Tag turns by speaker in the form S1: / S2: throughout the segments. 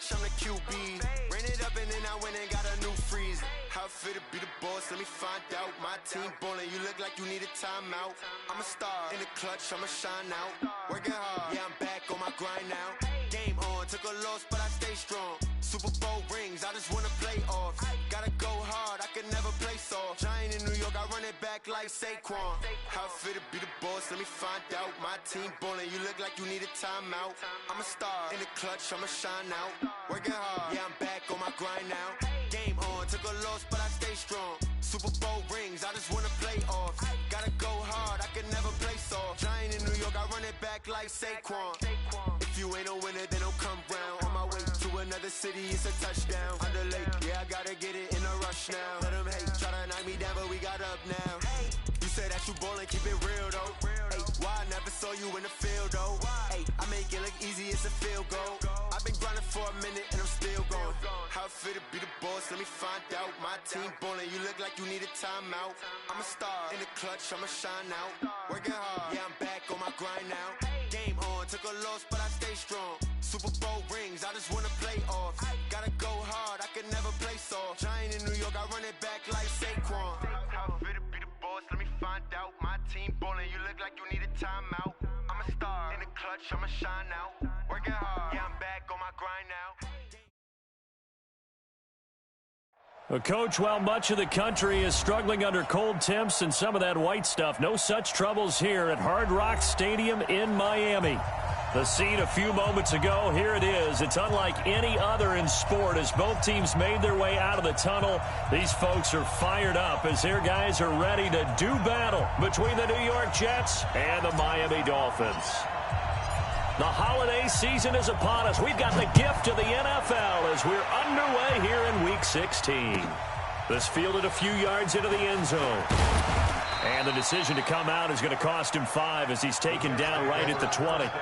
S1: clutch, I'm the QB. Ran it up and then I went and got a new freeze. How it feel to be the boss, let me find out. My team ballin', you look like you need a timeout. I'm a star, in the clutch, I'ma shine out. Working hard, yeah, I'm back on my grind now. Game on, took a loss, but I stay strong. Super Bowl rings, I just wanna play off. Gotta go hard, I can never play soft. Giant in New York, I run it back like Saquon. How it feel to be the boss, let me find out. My team ballin', you look like you need a timeout. I'm a star, in the clutch, I'ma shine out. Working hard, yeah, I'm back on my grind now. Game on, took a loss, but I stay strong. Super Bowl rings, I just wanna play off. Gotta go hard, I can never play soft. Giant in New York, I run it back like Saquon. If you ain't a winner, then don't come round. On my way to another city, it's a touchdown. Under late, yeah, I gotta get it in a rush now. Let them hate, try to knock me down, but we got up now. You say that you ballin', keep it real though. Hey, why I never saw you in the field though? Hey, I make it look easy, it's a field goal. I've been grinding for a minute and I'm still going. How it feel to be the boss, let me find out. My team ballin', you look like you need a timeout. I'm a star, in the clutch, I'ma shine out. Working hard, yeah, I'm back on my grind now. Game on, took a loss, but I stay strong. Super Bowl rings, I just wanna play off. Gotta go hard, I can never play soft. Giant in New York, I run it back like Saquon. How it feel to be the boss, let me find out. My team ballin', you look like you need a timeout. I'm a star, in the clutch, I'ma shine out. Working hard, yeah, I'm back on my grind now.
S2: Well, Coach, while much of the country is struggling under cold temps and some of that white stuff, no such troubles here at Hard Rock Stadium in Miami. The scene a few moments ago, here it is. It's unlike any other in sport as both teams made their way out of the tunnel. These folks are fired up as their guys are ready to do battle between the New York Jets and the Miami Dolphins. The holiday season is upon us. We've got the gift of the NFL as we're underway here in Week 16. This fielded a few yards into the end zone. And the decision to come out is going to cost him 5 as he's taken down right at the 20.
S3: Here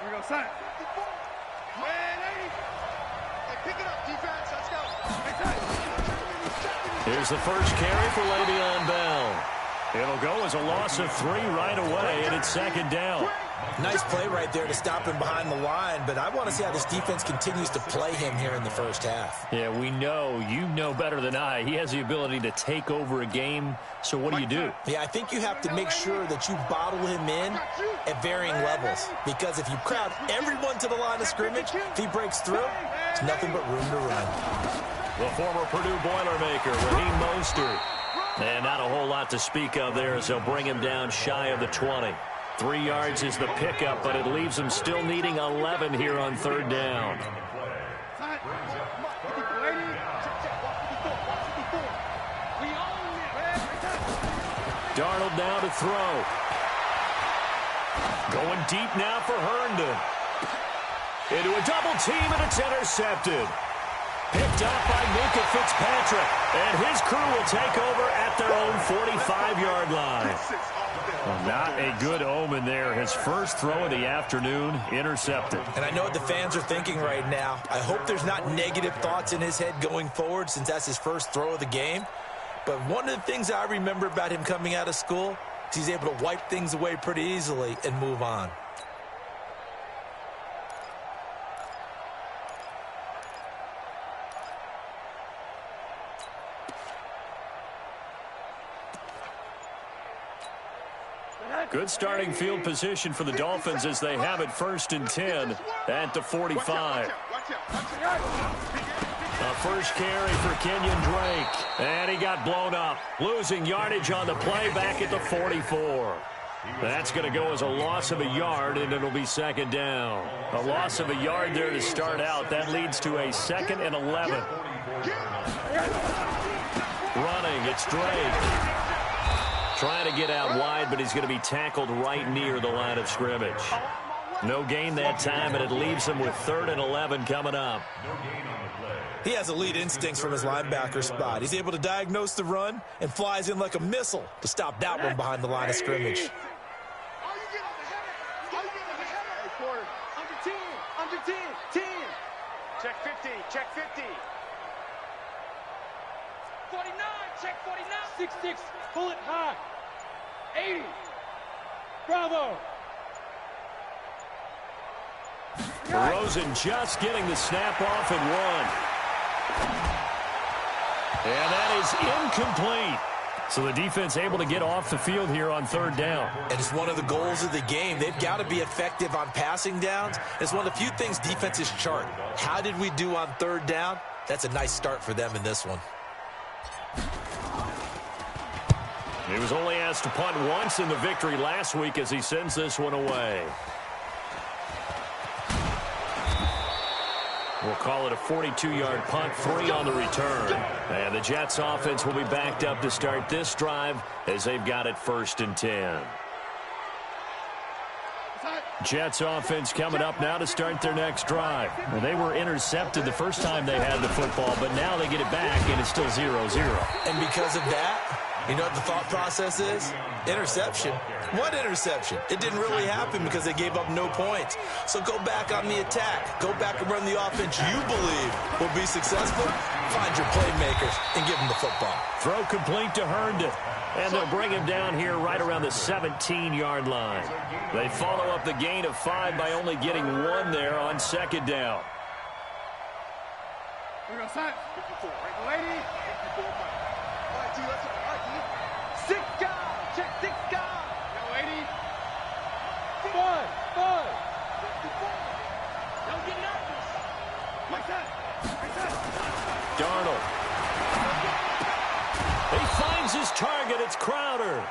S3: we go, son. Pick it up, defense. Let's go.
S2: Here's the first carry for Le'Veon Bell. It'll go as a loss of 3 right away, and it's second down.
S4: Nice play right there to stop him behind the line, but I want to see how this defense continues to play him here in the first half.
S2: Yeah, we know. You know better than I. He has the ability to take over a game, so what do?
S4: Yeah, I think you have to make sure that you bottle him in at varying levels, because if you crowd everyone to the line of scrimmage, if he breaks through, there's nothing but room to run.
S2: The former Purdue Boilermaker, Raheem Mostert. And not a whole lot to speak of there as they'll bring him down shy of the 20. 3 yards is the pickup, but it leaves him still needing 11 here on third down. Darnold now to throw. Going deep now for Herndon. Into a double team, and it's intercepted. Picked up by Minka Fitzpatrick, and his crew will take over at their own 45-yard line. Well, not a good omen there. His first throw of the afternoon intercepted.
S4: And I know what the fans are thinking right now. I hope there's not negative thoughts in his head going forward since that's his first throw of the game. But one of the things I remember about him coming out of school is he's able to wipe things away pretty easily and move on.
S2: Good starting field position for the Dolphins as they have it 1st and 10 at the 45. A first carry for Kenyon Drake. And he got blown up. Losing yardage on the play back at the 44. That's going to go as a loss of a yard, and it'll be second down. A loss of a yard there to start out. That leads to a 2nd and 11. Running, it's Drake. Trying to get out wide, but he's going to be tackled right near the line of scrimmage. No gain that time, and it leaves him with 3rd and 11 coming up.
S4: He has elite instincts from his linebacker spot. He's able to diagnose the run and flies in like a missile to stop that one behind the line of scrimmage.
S3: Check 50. Check 50.
S5: 49. Check 49. 66. Pull it high. 80. Bravo.
S2: Rosen just getting the snap off and one. And that is incomplete. So the defense able to get off the field here on third down.
S4: And it's one of the goals of the game. They've got to be effective on passing downs. It's one of the few things defenses chart. How did we do on third down? That's a nice start for them in this one.
S2: He was only asked to punt once in the victory last week as he sends this one away. We'll call it a 42-yard punt, 3 on the return. And the Jets offense will be backed up to start this drive as they've got it 1st and 10. Jets offense coming up now to start their next drive. Well, they were intercepted the first time they had the football, but now they get it back, and it's still 0-0.
S4: And because of that, you know what the thought process is? Interception. What interception? It didn't really happen because they gave up no points. So go back on the attack. Go back and run the offense you believe will be successful. Find your playmakers and give them the football.
S2: Throw complete to Herndon. And they'll bring him down here right around the 17-yard line. They follow up the gain of 5 by only getting 1 there on 2nd down.
S3: We're going to sign. 54. Right, lady. 54. Right, T, let's go. Right, T.
S5: 6 guys. Check 6 guys.
S3: Now, lady.
S5: 5. 5.
S3: 54.
S5: Don't get nervous.
S3: Like that. Like that.
S2: Darnold. He finds his target. It's Crowder.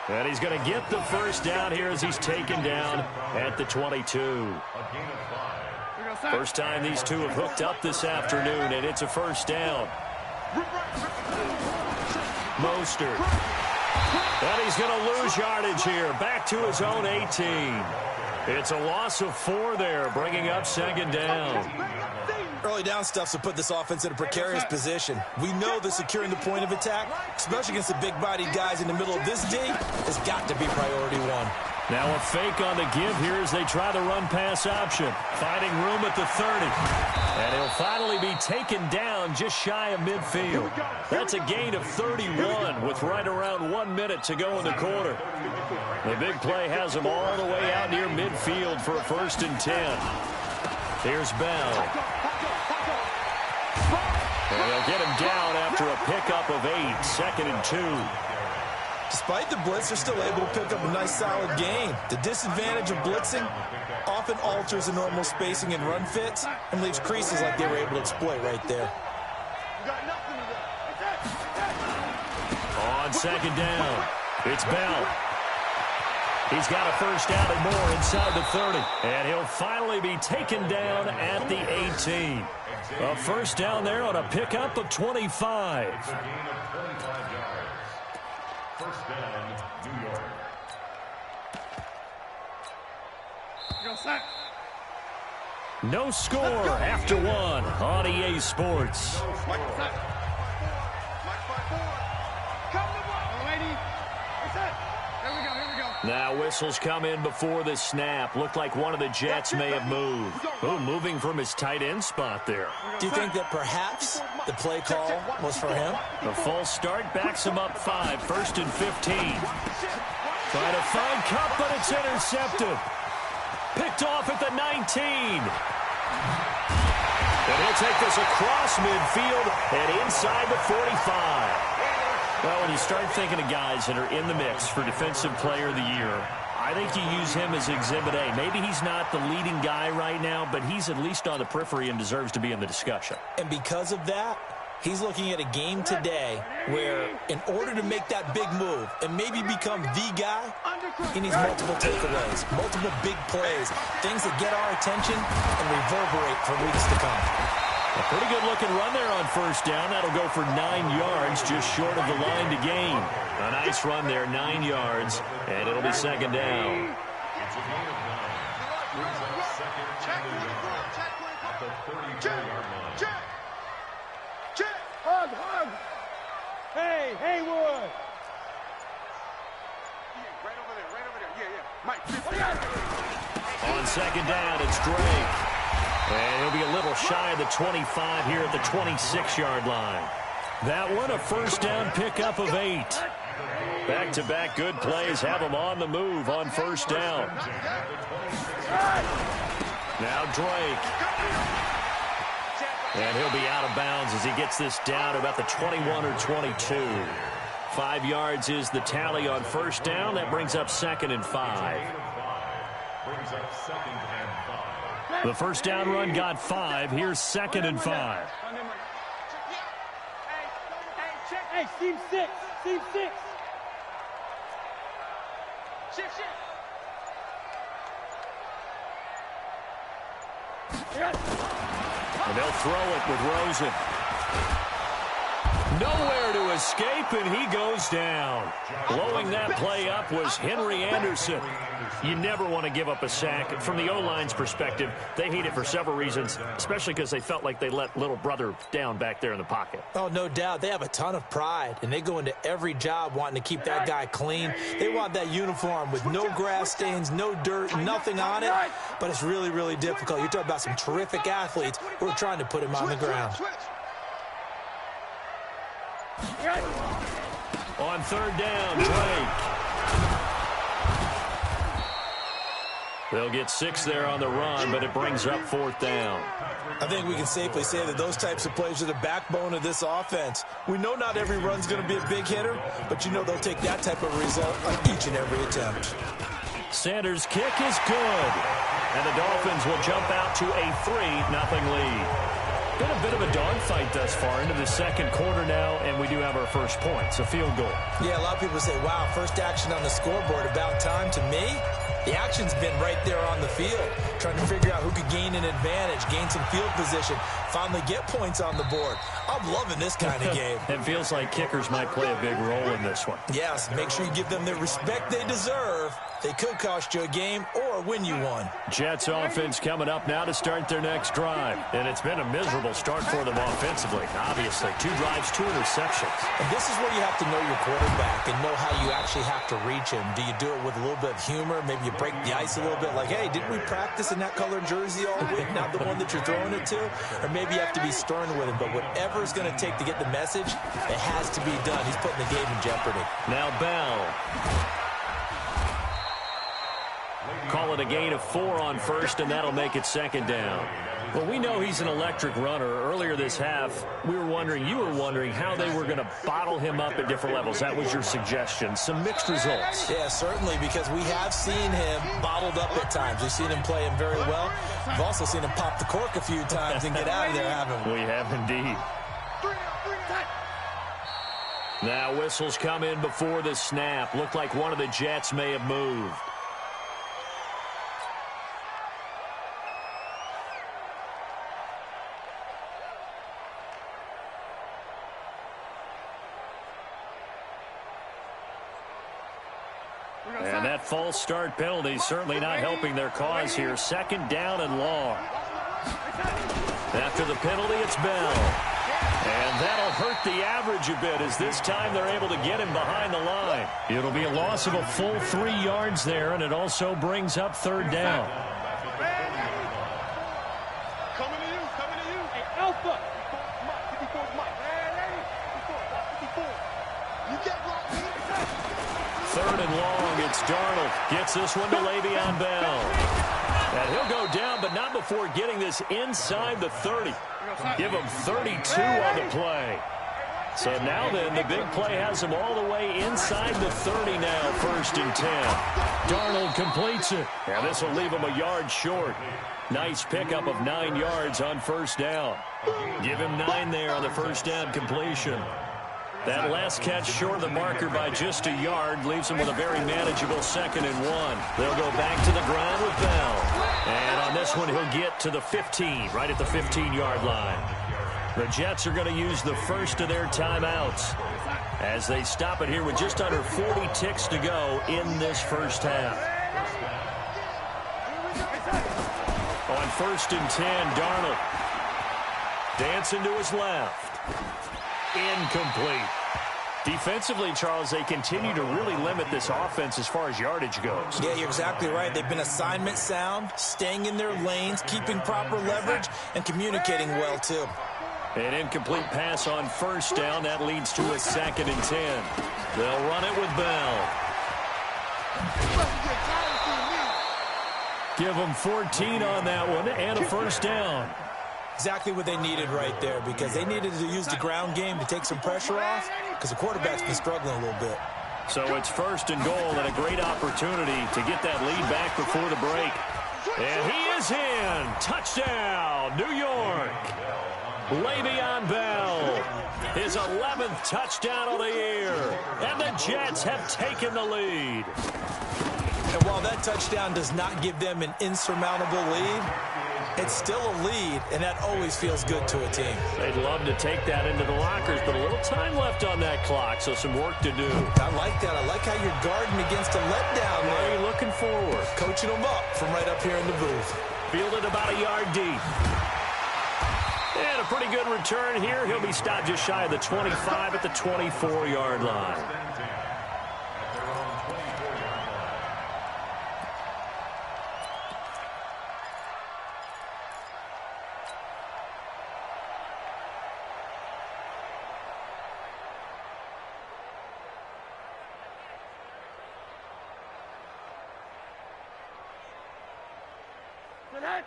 S2: And he's going to get the first down here as he's taken down at the 22. First time these two have hooked up this afternoon, and it's a first down. Mostert. And he's going to lose yardage here. Back to his own 18. It's a loss of 4 there, bringing up 2nd down.
S4: Early down stuff will put this offense in a precarious position. We know that securing the point of attack, especially against the big-bodied guys in the middle of this D, has got to be priority 1.
S2: Now a fake on the give here as they try the run-pass option. Finding room at the 30. And he'll finally be taken down just shy of midfield. That's a gain of 31 with right around 1 minute to go in the quarter. The big play has him all the way out near midfield for a 1st and 10. Here's Bell. And they'll get him down after a pickup of 8, 2nd and 2.
S4: Despite the blitz, they're still able to pick up a nice, solid gain. The disadvantage of blitzing often alters the normal spacing and run fits and leaves creases like they were able to exploit right there.
S2: On 2nd down, it's Bell. He's got a first down and more inside the 30. And he'll finally be taken down at the 18. A first down there on a pickup of 25.
S3: First down, New York. Go sack.
S2: No score after 1 on EA Sports.
S3: Mike, sack. Mike, 5-4. Come to one. Lady. What's that? Here we go, here we go.
S2: Now whistles come in before the snap. Looked like one of the Jets may have moved. Ooh, moving from his tight end spot there.
S4: Do you think that perhaps the play call was for him?
S2: The false start backs him up 5, 1st and 15. Trying to find Cup, but it's intercepted. Picked off at the 19. And he'll take this across midfield and inside the 45. Well, when you start thinking of guys that are in the mix for Defensive Player of the Year, I think you use him as Exhibit A. Maybe he's not the leading guy right now, but he's at least on the periphery and deserves to be in the discussion.
S4: And because of that, he's looking at a game today where in order to make that big move and maybe become the guy, he needs multiple takeaways, multiple big plays, things that get our attention and reverberate for weeks to come.
S2: A pretty good-looking run there on first down. That'll go for 9 yards, just short of the line to gain. A nice run there, 9 yards, and it'll be 2nd down.
S3: Hug.
S5: Hey, Haywood.
S3: Right over there. Yeah. Mike, 50.
S2: On 2nd down, it's Drake. And he'll be a little shy of the 25 here at the 26-yard line. That one, a first down pickup of 8. Back-to-back good plays have him on the move on first down. Now Drake. And he'll be out of bounds as he gets this down about the 21 or 22. 5 yards is the tally on first down. That brings up 2nd and 5. The first down run got 5. Here's 2nd and 5.
S5: Hey, seam 6. Seam 6. Shift.
S2: And they'll throw it with Rosen. Nowhere to escape, and he goes down. Blowing that play up was Henry Anderson. You never want to give up a sack. From the O-line's perspective, they hate it for several reasons, especially because they felt like they let little brother down back there in the pocket.
S4: Oh, no doubt. They have a ton of pride, and they go into every job wanting to keep that guy clean. They want that uniform with no grass stains, no dirt, nothing on it. But it's really, really difficult. You're talking about some terrific athletes who are trying to put him on the ground.
S2: On third down, Drake. They'll get 6 there on the run, but it brings up 4th down.
S4: I think we can safely say that those types of plays are the backbone of this offense. We know not every run's going to be a big hitter, but you know they'll take that type of result on each and every attempt.
S2: Sanders' kick is good, and the Dolphins will jump out to a 3-0 lead. Been a bit of a dogfight thus far into the second quarter now, and we do have our first points, a field goal.
S4: Yeah, a lot of people say, wow, first action on the scoreboard, about time. To me, the action's been right there on the field, trying to figure out who could gain an advantage, gain some field position, finally get points on the board. I'm loving this kind of game.
S2: It feels like kickers might play a big role in this one.
S4: Yes, make sure you give them the respect they deserve. They could cost you a game or win you one.
S2: Jets offense coming up now to start their next drive. And it's been a miserable start for them offensively. Obviously, 2 drives, 2 interceptions.
S4: And this is where you have to know your quarterback and know how you actually have to reach him. Do you do it with a little bit of humor? Maybe you break the ice a little bit like, hey, didn't we practice in that colored jersey all week? Not the one that you're throwing it to? Or maybe you have to be stern with him. But whatever it's going to take to get the message, it has to be done. He's putting the game in jeopardy.
S2: Now Bell. Call it a gain of 4 on first, and that'll make it 2nd down. Well, we know he's an electric runner. Earlier this half, you were wondering how they were going to bottle him up at different levels. That was your suggestion. Some mixed results.
S4: Yeah, certainly, because we have seen him bottled up at times. We've seen him play him very well. We've also seen him pop the cork a few times and get out of there, haven't we?
S2: We have indeed. Now whistles come in before the snap. Looked like one of the Jets may have moved. And that false start penalty certainly not helping their cause here. 2nd down and long. After the penalty, it's Bell. And that'll hurt the average a bit as this time they're able to get him behind the line. It'll be a loss of a full 3 yards there, and it also brings up 3rd down.
S3: Coming to you.
S5: Hey, Alpha.
S3: 54 is Mike. 54. You get blocked.
S2: 3rd and long, it's Darnold. Gets this one to Le'Veon Bell. And he'll go down, but not before getting this inside the 30. Give him 32 on the play. So now then, the big play has him all the way inside the 30 now, 1st and 10. Darnold completes it. And this will leave him a yard short. Nice pickup of 9 yards on 1st down. Give him 9 there on the 1st down completion. That last catch short of the marker by just a yard leaves him with a very manageable 2nd and 1. They'll go back to the ground with Bell. And on this one, he'll get to the 15, right at the 15-yard line. The Jets are going to use the first of their timeouts as they stop it here with just under 40 ticks to go in this first half. On 1st and 10, Darnold dancing to his left. Incomplete. Defensively, Charles, they continue to really limit this offense as far as yardage goes.
S4: Yeah, you're exactly right. They've been assignment sound, staying in their lanes, keeping proper leverage, and communicating well, too.
S2: An incomplete pass on first down. That leads to a 2nd and 10. They'll run it with Bell. Give them 14 on that one and a first down.
S4: Exactly what they needed right there, because they needed to use the ground game to take some pressure off, because the quarterback's been struggling a little bit.
S2: So it's 1st and goal, and a great opportunity to get that lead back before the break. And he is in. Touchdown, New York. Le'Veon Bell, his 11th touchdown of the year. And the Jets have taken the lead.
S4: And while that touchdown does not give them an insurmountable lead, it's still a lead, and that always feels good to a team.
S2: They'd love to take that into the lockers, but a little time left on that clock, so some work to do.
S4: I like that. I like how you're guarding against a letdown there.
S2: What are you looking forward?
S4: Coaching them up from right up here in the booth.
S2: Fielded about a yard deep. And a pretty good return here. He'll be stopped just shy of the 25 at the 24-yard line.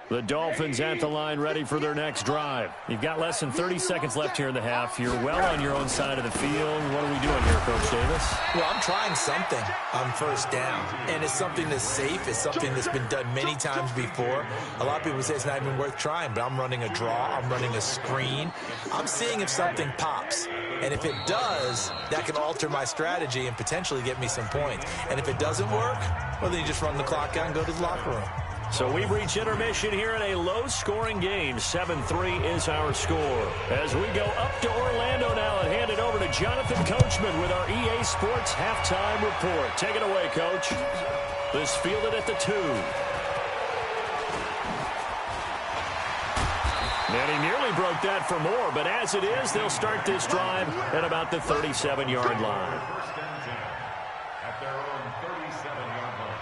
S2: The Dolphins at the line, ready for their next drive. You've got less than 30 seconds left here in the half. You're well on your own side of the field. What are we doing here, Coach Davis?
S4: Well, I'm trying something on first down, and it's something that's safe. It's something that's been done many times before. A lot of people say it's not even worth trying, but I'm running a draw. I'm running a screen. I'm seeing if something pops. And if it does, that can alter my strategy and potentially get me some points. And if it doesn't work, well, then you just run the clock out and go to the locker room.
S2: So we've reached intermission here in a low-scoring game. 7-3 is our score. As we go up to Orlando now and hand it over to Jonathan Coachman with our EA Sports halftime report. Take it away, Coach. This fielded at the 2. And he nearly broke that for more, but as it is, they'll start this drive at about the 37-yard line.
S6: At their own 37-yard line.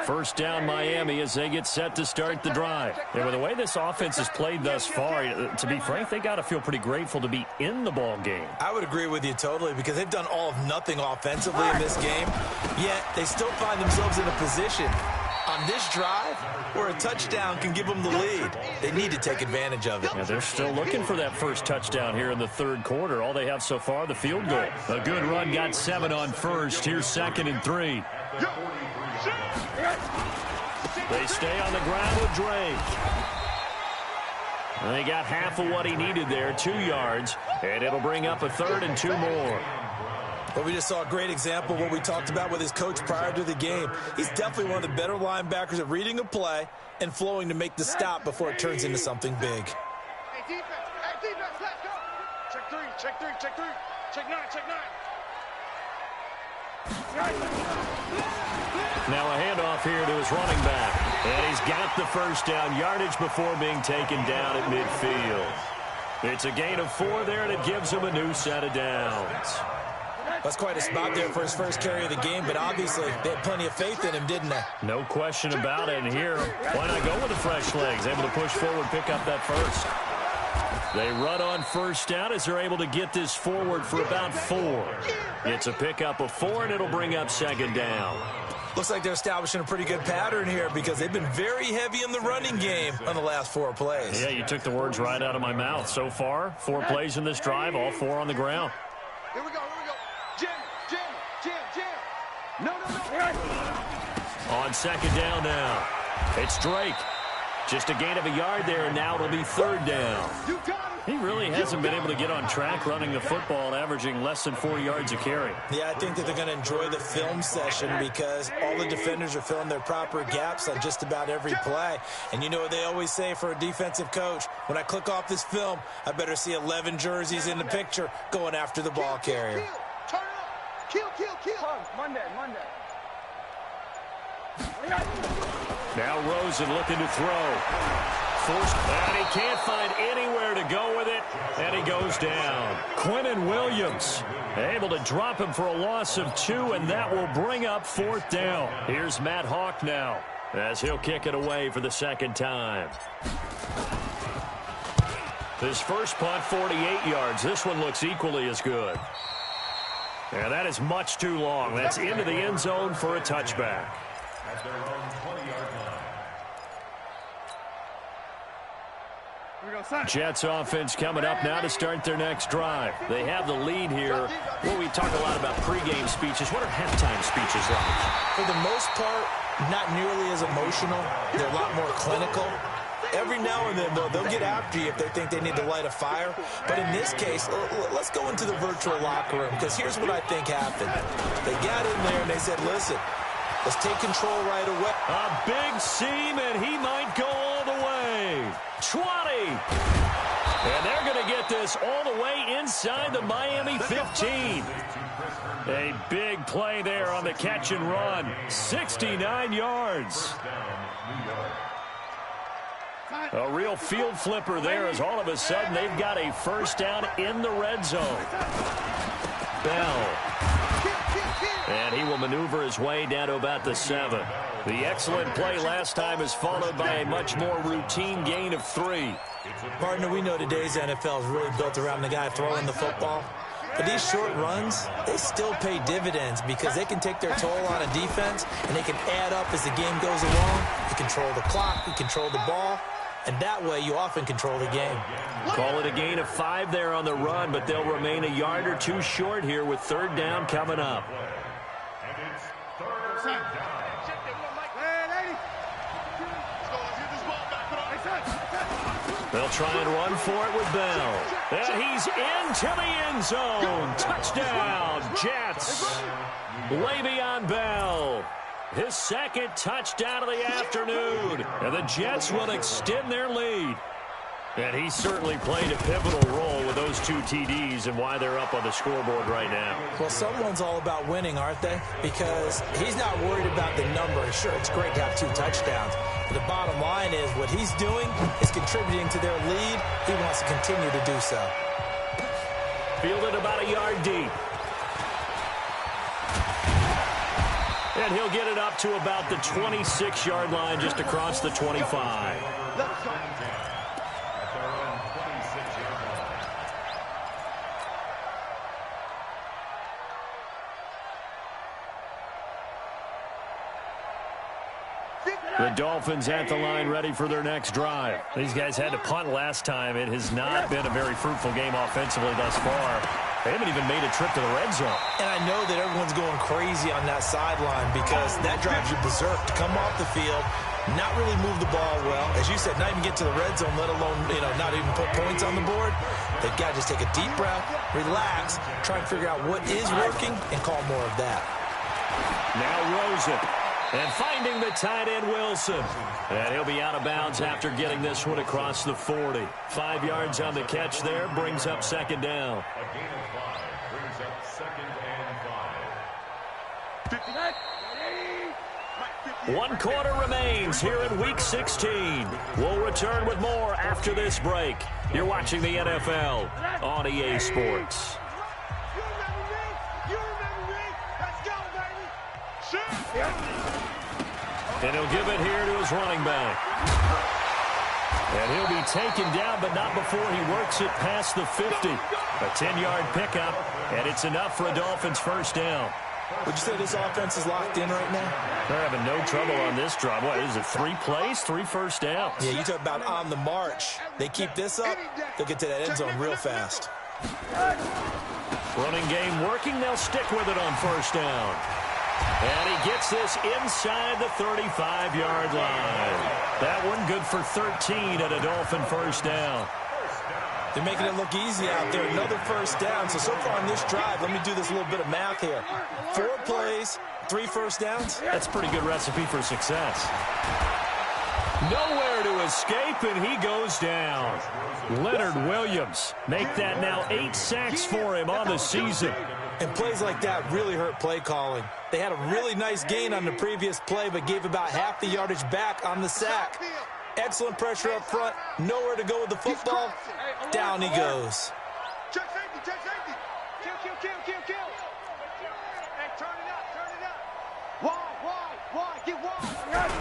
S2: First down, Miami, as they get set to start the drive. And with the way this offense has played thus far, to be frank, they got to feel pretty grateful to be in the ball game.
S4: I would agree with you totally, because they've done all of nothing offensively in this game, yet they still find themselves in a position on this drive where a touchdown can give them the lead. They need to take advantage of it.
S2: Yeah, they're still looking for that first touchdown here in the third quarter. All they have so far, the field goal. A good run, got 7 on first. Here's 2nd and 3. They stay on the ground with Drake. And they got half of what he needed there, 2 yards, and it'll bring up a 3rd and 2 more.
S4: But we just saw a great example of what we talked about with his coach prior to the game. He's definitely one of the better linebackers at reading a play and flowing to make the stop before it turns into something big.
S3: Hey, defense, let's go. Check 3, check 3, check 3. Check 9, check 9.
S2: Now a handoff here to his running back. And he's got the first down, yardage before being taken down at midfield. It's a gain of 4 there, and it gives him a new set of downs.
S4: That's quite a spot there for his first carry of the game, but obviously they had plenty of faith in him, didn't they?
S2: No question about it. And here, why not go with the fresh legs? Able to push forward, pick up that first. They run on first down as they're able to get this forward for about 4. It's a pickup of 4, and it'll bring up 2nd down.
S4: Looks like they're establishing a pretty good pattern here, because they've been very heavy in the running game on the last 4 plays.
S2: Yeah, you took the words right out of my mouth. So far, 4 plays in this drive, all 4 on the ground.
S3: Here we go. Jim. No.
S2: On 2nd down now, it's Drake. Just a gain of a yard there, and now it'll be 3rd down.
S3: You got it.
S2: He really hasn't been able to get on track running the football and averaging less than 4 yards a carry.
S4: Yeah, I think that they're going to enjoy the film session, because all the defenders are filling their proper gaps on just about every play. And you know what they always say for a defensive coach? When I click off this film, I better see 11 jerseys in the picture going after the ball carrier.
S3: Turn up. Kill. Monday.
S2: Now Rosen looking to throw. Forced, and he can't find anywhere to go with it, and he goes down. Quinnen Williams able to drop him for a loss of 2, and that will bring up 4th down. Here's Matt Hawk now, as he'll kick it away for the second time. His first punt, 48 yards. This one looks equally as good. And that is much too long. That's into the end zone for a touchback.
S6: At their own 20-yard line.
S2: Jets offense coming up now to start their next drive. They have the lead here. Well, we talk a lot about pregame speeches. What are halftime speeches like?
S4: For the most part, not nearly as emotional. They're a lot more clinical. Every now and then, though, they'll get after you if they think they need to light a fire. But in this case, let's go into the virtual locker room, because here's what I think happened. They got in there and they said, listen, let's take control right away.
S2: A big seam, and he might go all the way. 20. And they're going to get this all the way inside the Miami 15. A big play there on the catch and run. 69 yards. A real field flipper there, as all of a sudden they've got a first down in the red zone. Bell. And he will maneuver his way down to about the 7. The excellent play last time is followed by a much more routine gain of 3.
S4: Partner, we know today's NFL is really built around the guy throwing the football. But these short runs, they still pay dividends because they can take their toll on a defense, and they can add up as the game goes along. You control the clock, you control the ball, and that way you often control the game.
S2: Call it a gain of 5 there on the run, but they'll remain a yard or 2 short here with 3rd down coming up.
S6: And it's 3rd down.
S2: They'll try and run for it with Bell. And he's into the end zone. Touchdown, Jets. Le'Veon Bell. His second touchdown of the afternoon. And the Jets will extend their lead. And he certainly played a pivotal role with those 2 TDs and why they're up on the scoreboard right now.
S4: Well, someone's all about winning, aren't they? Because he's not worried about the number. Sure, it's great to have 2 touchdowns. But the bottom line is what he's doing is contributing to their lead. He wants to continue to do so.
S2: Fielded about a yard deep. And he'll get it up to about the 26-yard line just across the 25. The Dolphins at the line ready for their next drive. These guys had to punt last time. It has not been a very fruitful game offensively thus far. They haven't even made a trip to the red zone.
S4: And I know that everyone's going crazy on that sideline because that drives you berserk to come off the field, not really move the ball well. As you said, not even get to the red zone, let alone, not even put points on the board. They've got to just take a deep breath, relax, try and figure out what is working, and call more of that.
S2: Now Rosen. And finding the tight end, Wilson. And he'll be out of bounds after getting this one across the 40. 5 yards on the catch there, brings up 2nd down.
S6: A gain of 5 brings up 2nd and 5.
S2: 1 quarter remains here in Week 16. We'll return with more after this break. You're watching the NFL on EA Sports. And he'll give it here to his running back. And he'll be taken down, but not before he works it past the 50. A 10-yard pickup, and it's enough for a Dolphins first down.
S4: Would you say this offense is locked in right now?
S2: They're having no trouble on this drive. What is it, 3 plays, 3 first downs?
S4: Yeah, you talk about on the march. They keep this up, they'll get to that end zone real fast.
S2: Running game working. They'll stick with it on first down. And he gets this inside the 35-yard line. That one good for 13 at a Dolphin first down.
S4: They're making it look easy out there. Another first down. So far on this drive, let me do this little bit of math here. 4 plays, 3 first downs.
S2: That's a pretty good recipe for success. Nowhere to escape, and he goes down. Leonard Williams make that now 8 sacks for him on the season.
S4: And plays like that really hurt play calling. They had a really nice gain on the previous play, but gave about half the yardage back on the sack. Excellent pressure up front. Nowhere to go with the football. Down he goes.
S3: Check safety, check safety. Kill. Hey, turn it up. Wide, get wide.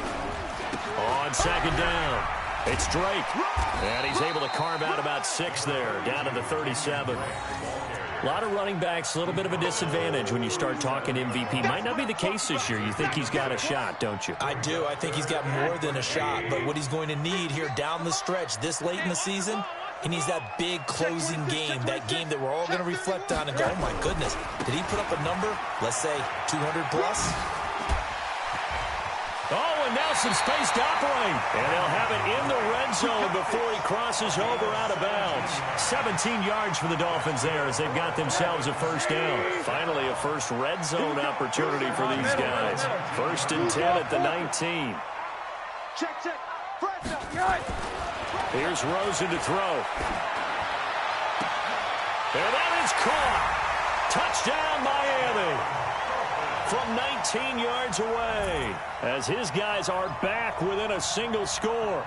S2: On second down, it's Drake. And he's able to carve out about 6 there, down to the 37. A lot of running backs, a little bit of a disadvantage when you start talking MVP. Might not be the case this year. You think he's got a shot, don't you?
S4: I do. I think he's got more than a shot. But what he's going to need here down the stretch this late in the season, he needs that big closing game, that game that we're all going to reflect on and go, oh, my goodness, did he put up a number, let's say, 200 plus?
S2: Oh, and now some space to operate. And they'll have it in the red zone before he crosses over out of bounds. 17 yards for the Dolphins there as they've got themselves a first down. Finally, a first red zone opportunity for these guys. 1st and 10 at the 19.
S3: Check.
S2: Here's Rosen to throw. And that is caught. Touchdown, Miami. From 19 yards away, as his guys are back within a single score.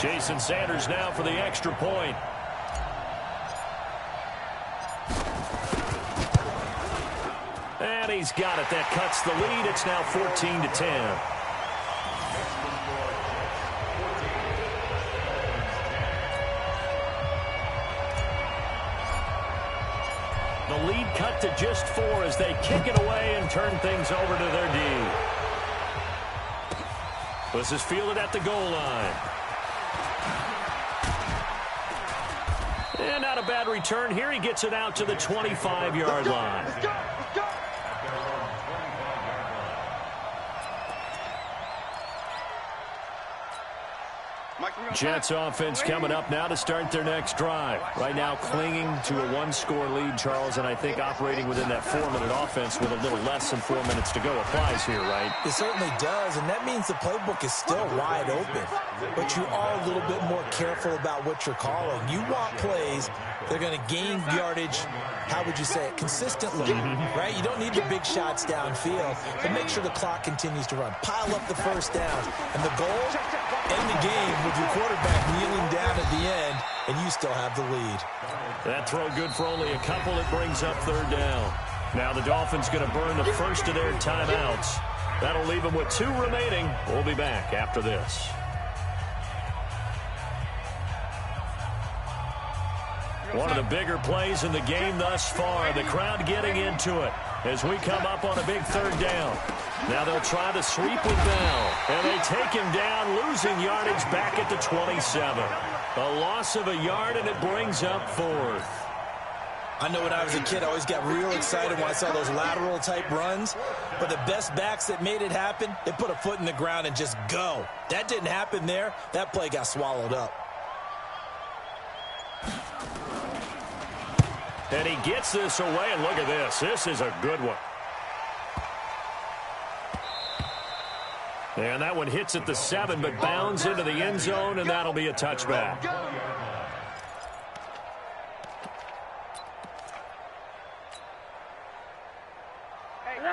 S2: Jason Sanders now for the extra point. And he's got it. That cuts the lead. It's now 14-10. The lead cut to just 4 as they kick it away and turn things over to their D. This is fielded at the goal line. And not a bad return here. He gets it out to the 25-yard line.
S3: Let's go.
S2: Jets offense coming up now to start their next drive. Right now clinging to a 1-score lead, Charles, and I think operating within that 4-minute offense with a little less than 4 minutes to go applies here, right?
S4: It certainly does, and that means the playbook is still wide open. But you are a little bit more careful about what you're calling. You want plays that are going to gain yardage, how would you say it, consistently, right? You don't need the big shots downfield, but make sure the clock continues to run. Pile up the first down, and the goal, end the game with your quarterback kneeling down at the end, and you still have the lead.
S2: That throw good for only a couple. It brings up 3rd down. Now the Dolphins going to burn the first of their timeouts. That'll leave them with 2 remaining. We'll be back after this. One of the bigger plays in the game thus far. The crowd getting into it as we come up on a big 3rd down. Now they'll try to sweep with Bell. And they take him down, losing yardage back at the 27. A loss of a yard, and it brings up 4th.
S4: I know when I was a kid, I always got real excited when I saw those lateral-type runs. But the best backs that made it happen, they put a foot in the ground and just go. That didn't happen there. That play got swallowed up.
S2: And he gets this away, and look at this. This is a good one. And that one hits at the 7, but bounds into the end zone, and that'll be a touchback.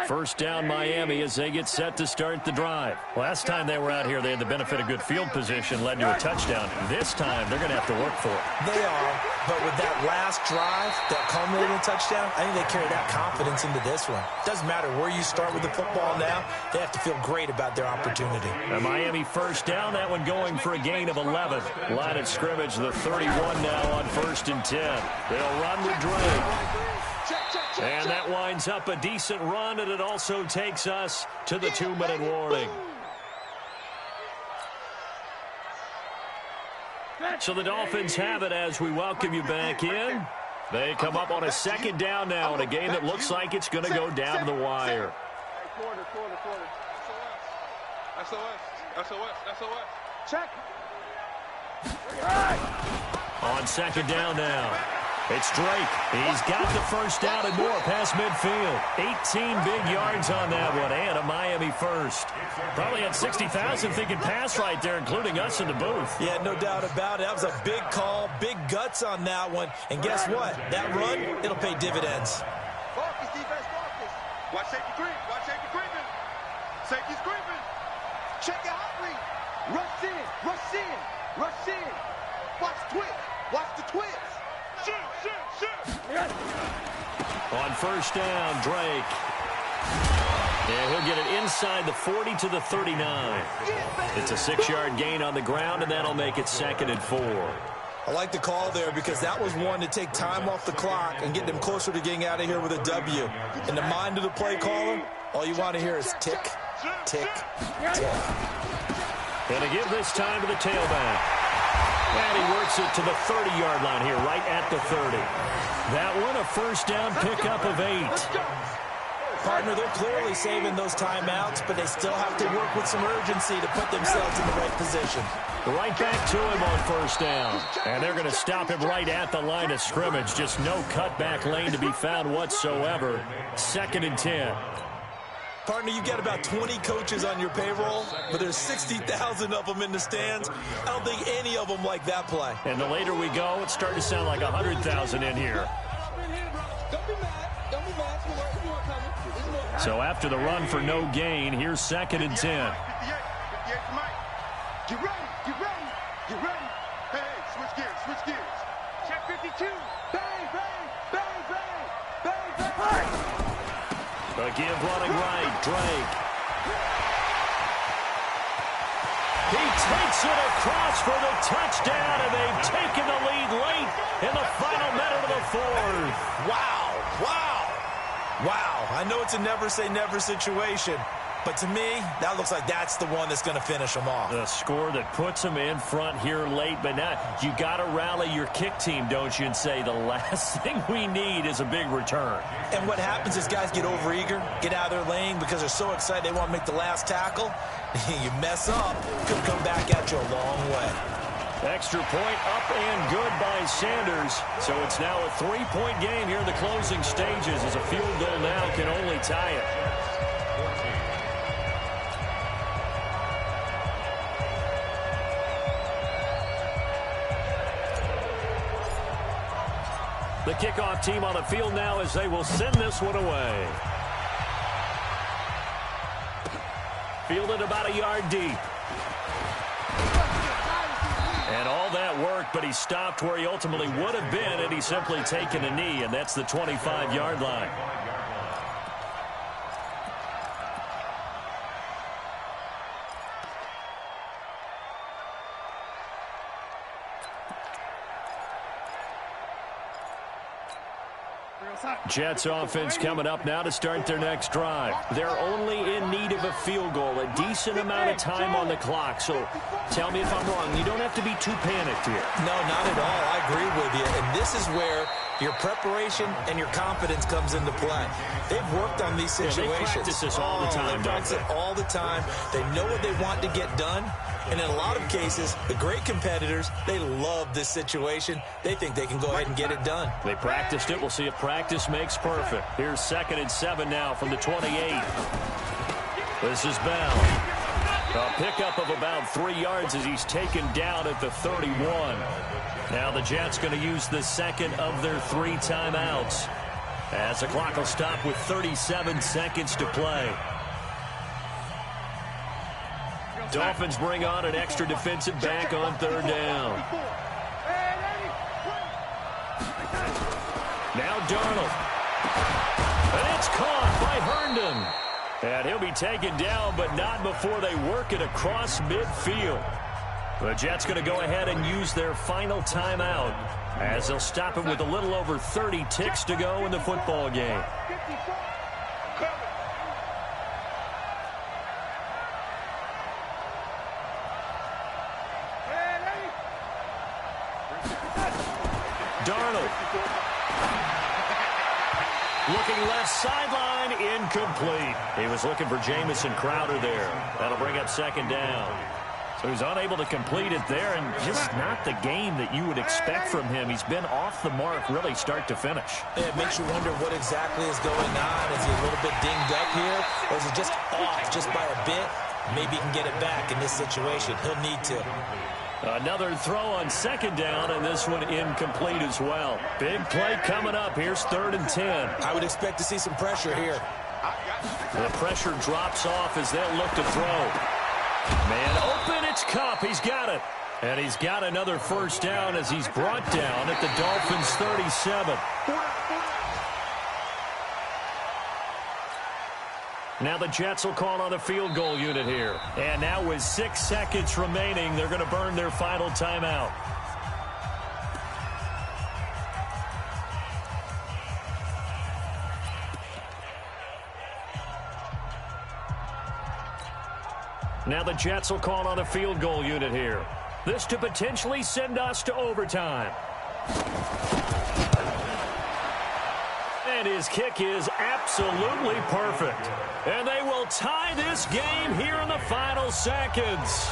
S2: First down Miami as they get set to start the drive. Last time they were out here, they had the benefit of good field position, led to a touchdown. This time, they're going to have to work for it.
S4: They are, but with that last drive that culminated in a touchdown, I think they carry that confidence into this one. Doesn't matter where you start with the football now, they have to feel great about their opportunity.
S2: A Miami first down, that one going for a gain of 11. Line of scrimmage, the 31 now on 1st and 10. They'll run with Drake. And that winds up a decent run, and it also takes us to the 2-minute warning. So the Dolphins have it as we welcome you back in. They come up on a second down now in a game that looks like it's going to go down to the wire.
S3: Quarter. SOS. Check.
S2: On second down now. It's Drake. He's got the first down and more past midfield. 18 big yards on that one, and a Miami first. Probably had 60,000 thinking pass right there, including us in the booth.
S4: Yeah, no doubt about it. That was a big call, big guts on that one. And guess what? That run, it'll pay dividends.
S3: Focus, defense, focus. Watch safety creeping. Safety's creeping. Check your hot read. Rush in. Watch the twist. Shoot.
S2: On first down, Drake. And he'll get it inside the 40 to the 39. It's a 6-yard gain on the ground, and that'll make it 2nd and 4.
S4: I like the call there because that was one to take time off the clock and get them closer to getting out of here with a W. In the mind of the play caller, all you want to hear is tick, tick, tick.
S2: And to give this time to the tailback. And he works it to the 30-yard line here, right at the 30. That one, a first down pickup of 8.
S4: Partner, they're clearly saving those timeouts, but they still have to work with some urgency to put themselves in the right position.
S2: Right back to him on first down. And they're going to stop him right at the line of scrimmage. Just no cutback lane to be found whatsoever. 2nd and 10.
S4: Partner, you got about 20 coaches on your payroll, but there's 60,000 of them in the stands. I don't think any of them like that play.
S2: And the later we go, it's starting to sound like 100,000 in here. So after the run for no gain, here's 2nd and 10.
S3: 58 Get ready. Hey, switch gears. Check 52. Bang.
S2: Again, running right, Drake. He takes it across for the touchdown, and they've taken the lead late in the final minute of the 4th.
S4: Wow. I know it's a never-say-never situation, but to me, that looks like that's the one that's going to finish them off.
S2: The score that puts them in front here late, but now you got to rally your kick team, don't you, and say the last thing we need is a big return.
S4: And what happens is guys get overeager, get out of their lane because they're so excited they want to make the last tackle. You mess up, could come back at you a long way.
S2: Extra point up and good by Sanders. So it's now a 3-point game here in the closing stages as a field goal now can only tie it. The kickoff team on the field now as they will send this one away. Fielded about a yard deep. And all that work, but he stopped where he ultimately would have been had he simply taken a knee, and that's the 25-yard line. Jets offense coming up now to start their next drive. They're only in need of a field goal, a decent amount of time on the clock. So tell me if I'm wrong. You don't have to be too panicked here.
S4: No, not at all. I agree with you. And this is where your preparation and your confidence comes into play. They've worked on these situations.
S2: They practice this all the time,
S4: They practice it all the time. They know what they want to get done. And in a lot of cases, the great competitors, they love this situation. They think they can go ahead and get it done.
S2: They practiced it. We'll see if practice makes perfect. Here's 2nd and 7 now from the 28. This is Bell. A pickup of about 3 yards as he's taken down at the 31. Now the Jets going to use the second of their 3 timeouts as the clock will stop with 37 seconds to play. Dolphins bring on an extra defensive back on 3rd down. Now Darnold. And it's caught by Herndon. And he'll be taken down, but not before they work it across midfield. The Jets going to go ahead and use their final timeout as they'll stop it with a little over 30 ticks to go in the football game. Darnold. Looking left sideline, incomplete. He was looking for Jamison Crowder there. That'll bring up second down. So he's unable to complete it there, and just not the game that you would expect from him. He's been off the mark really start to finish.
S4: It makes you wonder what exactly is going on. Is he a little bit dinged up here, or is it just off just by a bit? Maybe he can get it back in this situation. He'll need to.
S2: Another throw on second down, and this one incomplete as well. Big play coming up. Here's 3rd and 10.
S4: I would expect to see some pressure here.
S2: The pressure drops off as they'll look to throw. Man open, it's Kupp. He's got it. And he's got another first down as he's brought down at the Dolphins' 37. Now the Jets will call on the field goal unit here. And now with 6 seconds remaining, they're going to burn their final timeout. Now the Jets will call on a field goal unit here. This to potentially send us to overtime. And his kick is absolutely perfect. And they will tie this game here in the final seconds.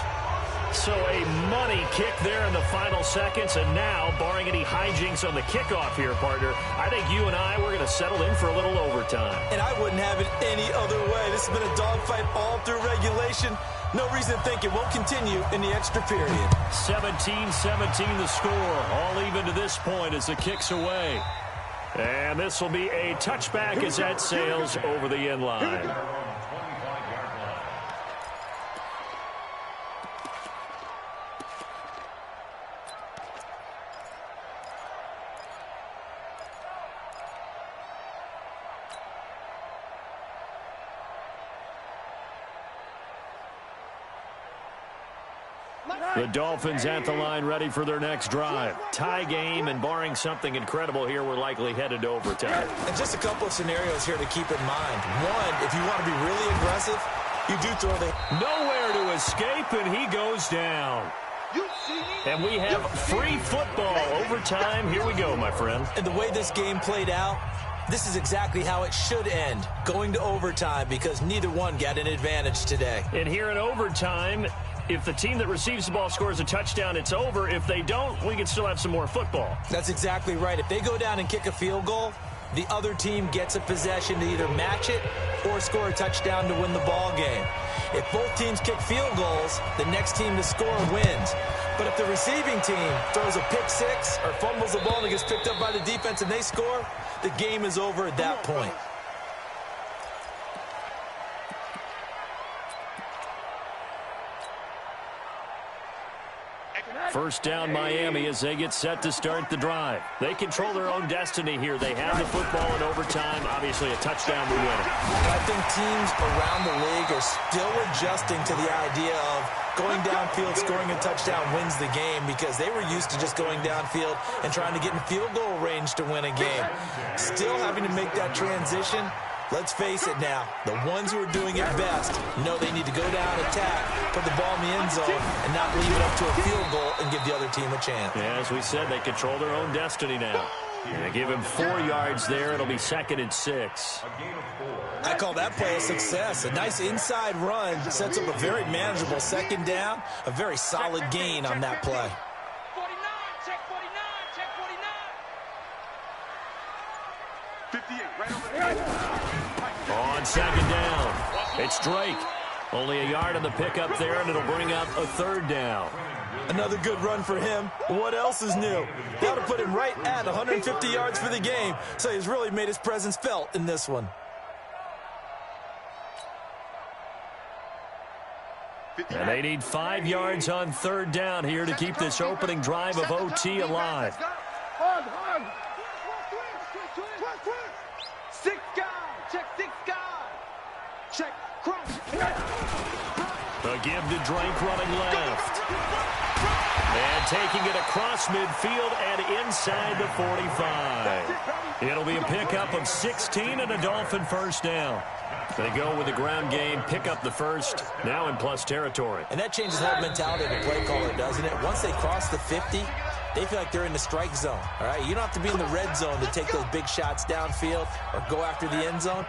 S2: So a money kick there in the final seconds. And now, barring any hijinks on the kickoff here, partner, I think you and I, we're going to settle in for a little overtime.
S4: And I wouldn't have it any other way. This has been a dogfight all through regulation. No reason to think it won't continue in the extra period.
S2: 17-17 the score. All even to this point as the kick's away. And this will be a touchback as that sails over the end line. The Dolphins at the line ready for their next drive. Tie game, and barring something incredible here, we're likely headed to overtime.
S4: And just a couple of scenarios here to keep in mind. One, if you want to be really aggressive, you do throw the...
S2: Nowhere to escape, and he goes down. And we have free football. Overtime, here we go, my friend.
S4: And the way this game played out, this is exactly how it should end, going to overtime, because neither one got an advantage today.
S2: And here in overtime, if the team that receives the ball scores a touchdown, it's over. If they don't, we can still have some more football.
S4: That's exactly right. If they go down and kick a field goal, the other team gets a possession to either match it or score a touchdown to win the ball game. If both teams kick field goals, the next team to score wins. But if the receiving team throws a pick six or fumbles the ball and it gets picked up by the defense and they score, the game is over at that point.
S2: First down Miami as they get set to start the drive. They control their own destiny here. They have the football in overtime. Obviously a touchdown to win it.
S4: I think teams around the league are still adjusting to the idea of going downfield, scoring a touchdown wins the game, because they were used to just going downfield and trying to get in field goal range to win a game. Still having to make that transition. Let's face it now, the ones who are doing it best know they need to go down, attack, put the ball in the end zone, and not leave it up to a field goal and give the other team a chance.
S2: Yeah, as we said, they control their own destiny now. They give him 4 yards there. It'll be 2nd and 6.
S4: I call that play a success. A nice inside run sets up a very manageable second down, a very solid gain on that play.
S5: 49, check 49, check 49.
S3: 58, right over there.
S2: On second down, it's Drake. Only a yard on the pickup there, and it'll bring up a 3rd down.
S4: Another good run for him. What else is new? That would put him right at 150 yards for the game, so he's really made his presence felt in this one.
S2: And they need 5 yards on 3rd down here to keep this opening drive of OT alive.
S3: Hug.
S5: 6 guys, check 6 guys. Check cross.
S2: A give to Drake running left. And taking it across midfield and inside the 45. It'll be a pickup of 16 and a Dolphin first down. They go with the ground game, pick up the first, now in plus territory.
S4: And that changes the whole mentality of the play caller, doesn't it? Once they cross the 50, they feel like they're in the strike zone, all right? You don't have to be in the red zone to take those big shots downfield or go after the end zone.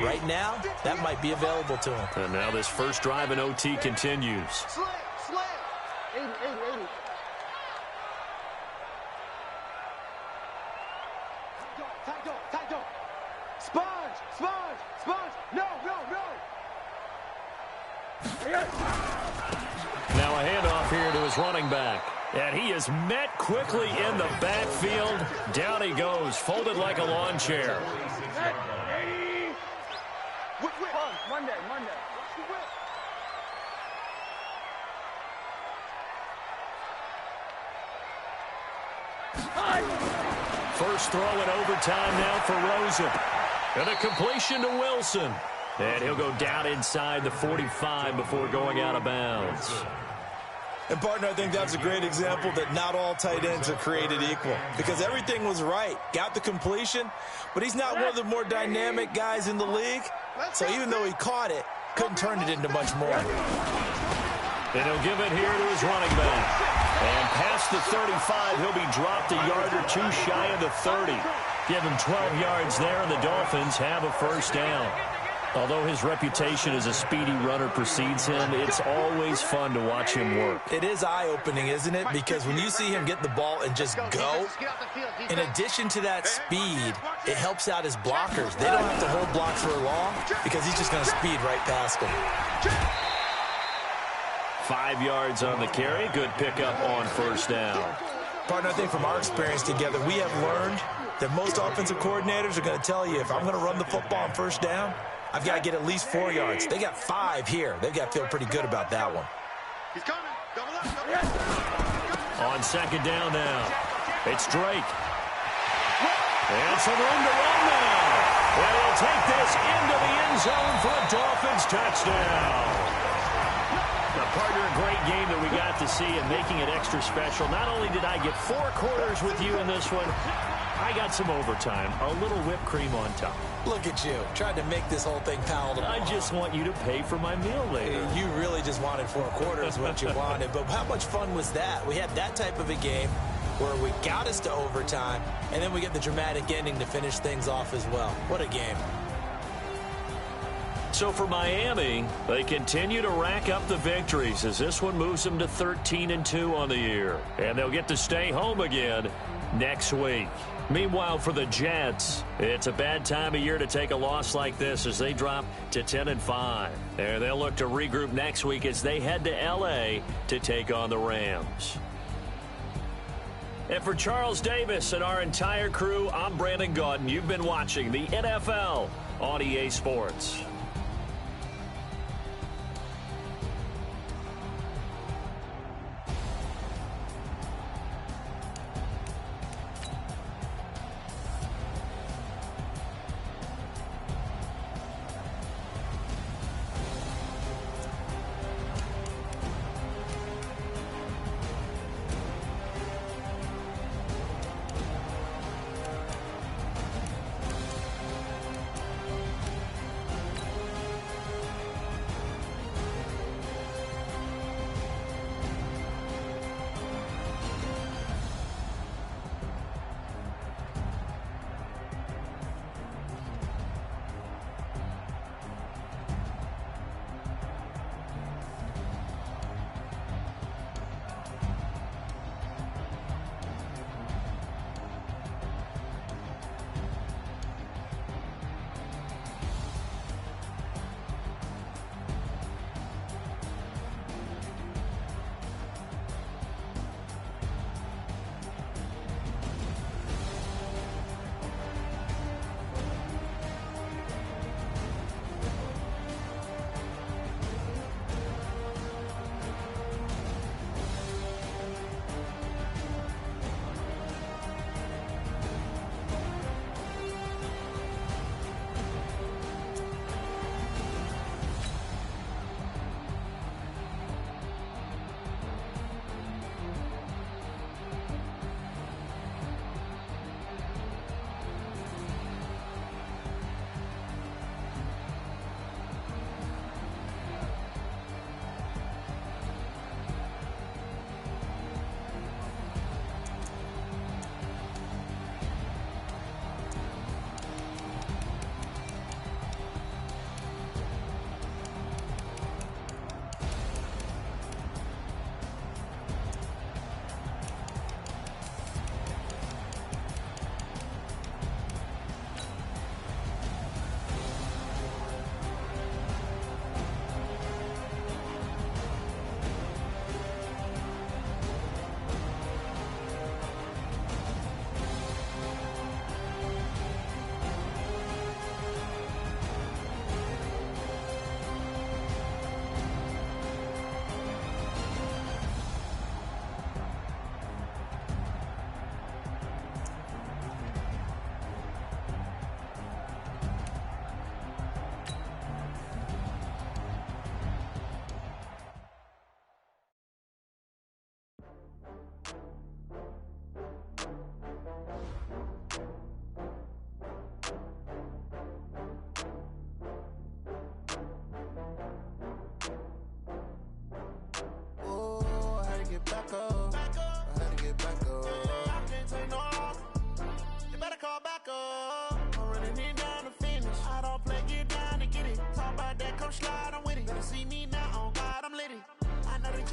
S4: Right now, that might be available to them.
S2: And now this first drive in OT continues.
S3: Slam. 80. Tight dog. Sponge. No.
S2: Now a handoff here to his running back. And he is met quickly in the backfield. Down he goes, folded like a lawn chair.
S3: Monday.
S2: First throw in overtime now for Rosen. And a completion to Wilson. And he'll go down inside the 45 before going out of bounds.
S4: And, partner, I think that's a great example that not all tight ends are created equal because everything was right. Got the completion, but he's not one of the more dynamic guys in the league. So even though he caught it, couldn't turn it into much more.
S2: And he'll give it here to his running back. And past the 35, he'll be dropped a yard or two shy of the 30. Give him 12 yards there, and the Dolphins have a first down. Although his reputation as a speedy runner precedes him, it's always fun to watch him work.
S4: It is eye-opening, isn't it? Because when you see him get the ball and just go, in addition to that speed, it helps out his blockers. They don't have to hold blocks for long because he's just going to speed right past them.
S2: 5 yards on the carry. Good pickup on first down.
S4: Partner, I think from our experience together, we have learned that most offensive coordinators are going to tell you, if I'm going to run the football on first down, I've got to get at least 4 yards. They got 5 here. They've got to feel pretty good about that one.
S3: He's coming. Double up.
S2: On second down now, it's Drake. And some room to run now. And he'll take this into the end zone for a Dolphins touchdown. Now, partner, a great game that we got to see and making it extra special. Not only did I get 4 quarters with you in this one, I got some overtime, a little whipped cream on top.
S4: Look at you, trying to make this whole thing palatable.
S2: I just want you to pay for my meal later.
S4: You really just wanted 4 quarters, what you wanted. But how much fun was that? We had that type of a game where we got us to overtime, and then we get the dramatic ending to finish things off as well. What a game.
S2: So for Miami, they continue to rack up the victories as this one moves them to 13-2 on the year. And they'll get to stay home again next week. Meanwhile, for the Jets, it's a bad time of year to take a loss like this as they drop to 10-5. And they'll look to regroup next week as they head to L.A. to take on the Rams. And for Charles Davis and our entire crew, I'm Brandon Gaudin. You've been watching the NFL on EA Sports.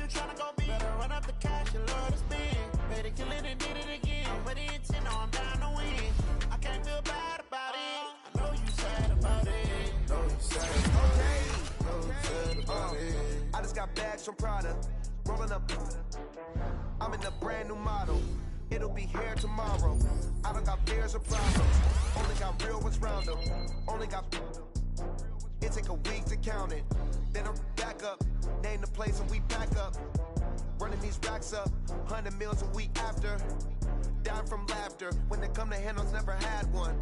S7: tryna go be. Better run up the cash, you love to spend. Better kill it and did it again. I'm with the intent, no, I'm down to win. I can't feel bad about it. I know you sad about it.
S1: Know you sad about it. Know you sad about it. I just got bags from Prada. Rolling up. I'm in a brand new model. It'll be here tomorrow. I don't got fears or problems. Only got real ones round them. Only got. It take a week to count it. Then I'm back up. Name the place and we back up. Running these racks up. 100 meals a week after. Dying from laughter. When they come to handles, never had one.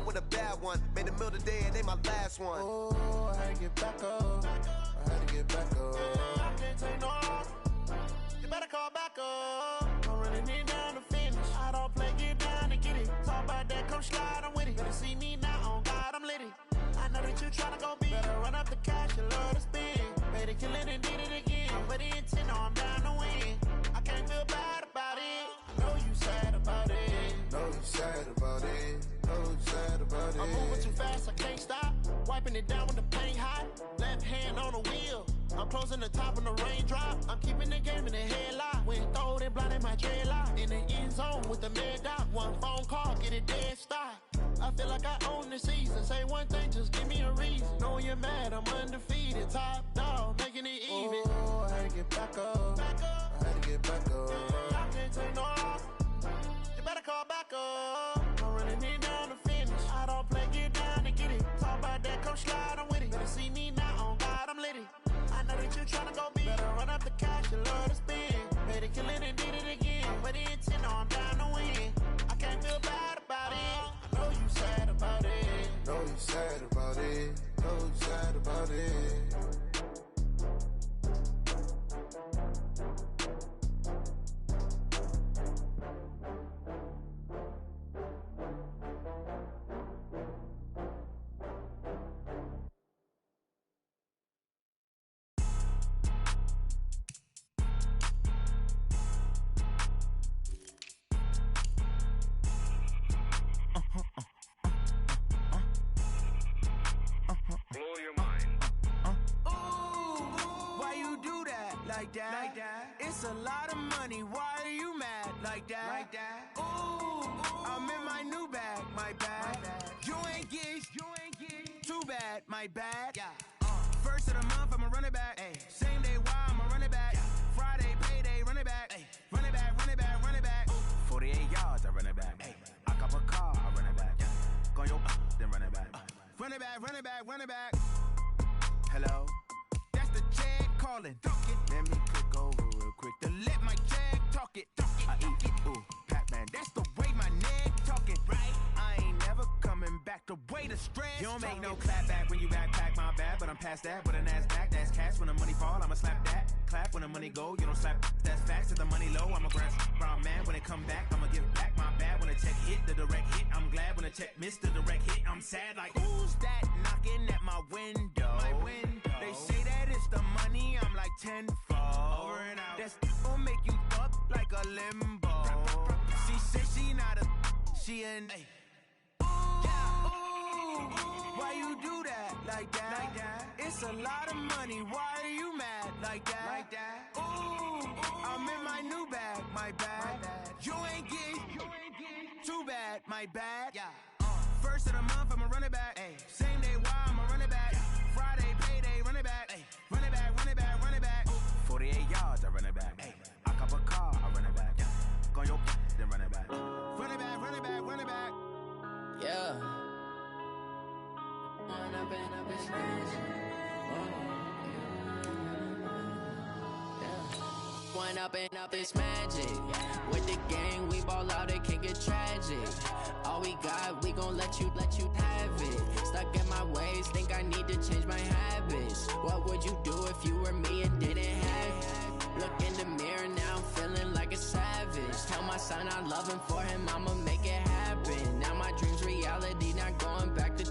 S1: With a bad one. Made a meal today and they my last one.
S7: Oh, I had to get back up.
S1: I had to get back up.
S7: I can't take no off. You better call back up. I'm running it down to finish. I don't play, get down to get it. Talk about that, come slide, I'm with it. Better see me now, on God, I'm lit it. I know that you tryna go be. Better run up the cash, you love to spend. Better kill it and did it again. I'm with the intent, no, I'm down to win. I can't feel bad about it. I know you sad about it.
S1: Know you sad about it. Know you sad about it.
S7: I'm moving too fast, I can't stop. Wiping it down with the paint hot. Left hand on the wheel. I'm closing the top when the raindrop. I'm keeping the game in the headlock. When throwed and blinded my dreadlock. In the end zone with the mad dot. One phone call, get it dead stop. I feel like I own the season. Say one thing, just give me a reason. Knowing you're mad, I'm undefeated. Top dog, making it even.
S1: Oh, I had to get back up. I had to get back up.
S7: I can't take no off. You better call back up. I'm running it down to finish. I don't play, get down to get it. Talk about that, come slide, I'm with it. Better see me now, on God, I'm lit it. I know that you tryna go be. Better run up the cash, you love to spend. Better kill it and did it again. But the intent, no, I'm down to win. I can't feel bad about it. I know you sad about it.
S1: Know you sad about it. Know you sad about it.
S7: Like that. It's a lot of money. Why are you mad like that? Like that. Ooh, I'm in my new bag. My bad. You ain't get. Too bad. My bad. Yeah. First of the month, I'ma run it back. Ay. Same day, why I'ma run it back. Yeah. Friday, payday, run it back. Ay. Run it back, run it back, run it back. 48 yards, I run it back. Ay. I cop a car, I run it back. Yeah. Go yo, then run it back. Run it back, run it back, run it back. Hello? That's the check calling. Let me click over real quick to let my check talk it. I eat it, ooh, Pac-Man. That's the way my neck talking. Right? I ain't never coming back the way the stress. You don't make no clap back when you backpack, my bad. But I'm past that with a NASDAQ. That's cash when the money fall, I'ma slap that. Clap when the money go, you don't slap. That's facts. To the money low, I'ma grab brown man. When it come back, I'ma give back my bad. When the check hit, the direct hit. I'm glad when the check missed the direct hit. I'm sad like, who's that knocking at my window? My window. They say that it's the money, I'm like tenfold. Over and out. That's gon' make you up like a limbo. She said she not a, she an. Ooh, yeah. Ooh, why you do that like that? Like that? It's a lot of money. Why are you mad like that? Like that. Ooh, I'm in my new bag. My bad. You ain't get too bad. My bad. Yeah. First of the month, I'ma run it back. Ay. Same day, why I'ma run it back. Yeah. Friday, payday, run it back. Ay. Run it back, run it back, run it back. 48 yards, I run it back. Ay. I cop a car, I run it back. Yeah. Go yo, then run it back. Run it back, run it back, run it back. Yeah. Run up and up his hands. One up and up is magic. With the gang, we ball out, it can get tragic. All we got, we gon' let you have it. Stuck in my ways, think I need to change my habits. What would you do if you were me and didn't have it? Look in the mirror, now I'm feeling like a savage. Tell my son I love him, for him I'ma make it happen. Now my dream's reality, not going back to.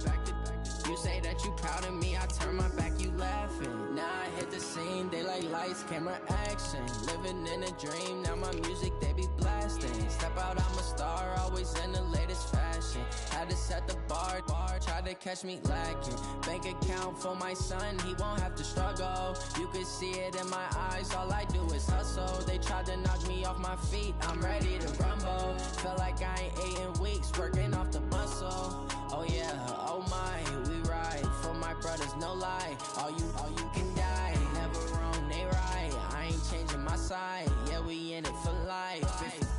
S7: You say that you proud of me, I turn my back, you laughing. Now I hit the scene, they like lights, camera, action. Living in a dream, now my music, they be blasting. Step out, I'm a star, always in the latest fashion.
S8: Had to set the bar, tried to catch me lacking. Bank account for my son, he won't have to struggle. You could see it in my eyes, all I do is hustle. They tried to knock me off my feet, I'm ready to rumble. Feel like I ain't ate in weeks, working off the muscle. Oh yeah, oh my, we ride for my brothers, no lie. All you can die, never wrong, they right. I ain't changing my side, yeah, we in it for life.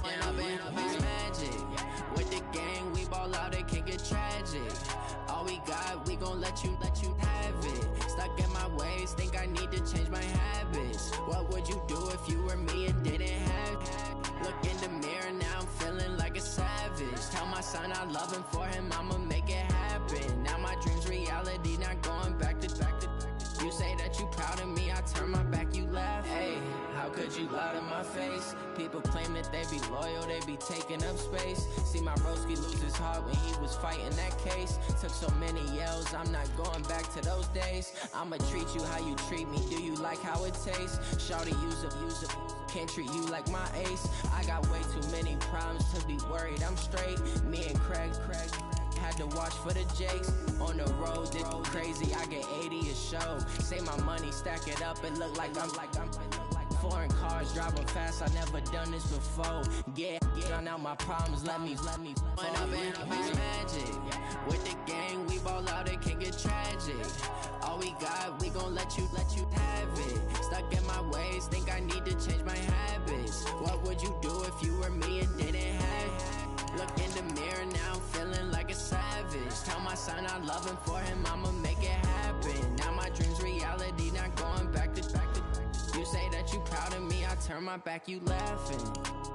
S8: When I've been magic, with the gang, we ball out, it can get tragic. All we got, we gon' let you have it. Stuck in my ways, think I need to change my habits. What would you do if you were me and didn't have it? Look in the mirror, now I'm feeling like a savage. Tell my son I love him, for him I'ma make it happen. Now my dream's reality, not going back to. You say that you proud of me, I turn my back, you laugh. Hey, how could you lie to my face? People claim that they be loyal, they be taking up space. See my broski lose his heart when he was fighting that case. Took so many yells, I'm not going back to those days. I'ma treat you how you treat me, do you like how it tastes? Shawty, use up, can't treat you like my ace. I got way too many problems to be worried, I'm straight. Me and Craig had to watch for the Jakes. On the road, did crazy, I get 80 a show. Say my money, stack it up, it look like I'm foreign cars, driving fast, I never done this before. Get drown out my problems, let me When I've been magic, with the gang, we ball out, it can get tragic. All we got, we gon' let you have it. Stuck in my ways, think I need to change my habits. What would you do if you were me and didn't have it? Look in the mirror, now I'm feeling like a savage. Tell my son I love him, for him I'ma make it happen. Now my dream's reality, not going back to. You say that you proud of me, I turn my back, you laughing.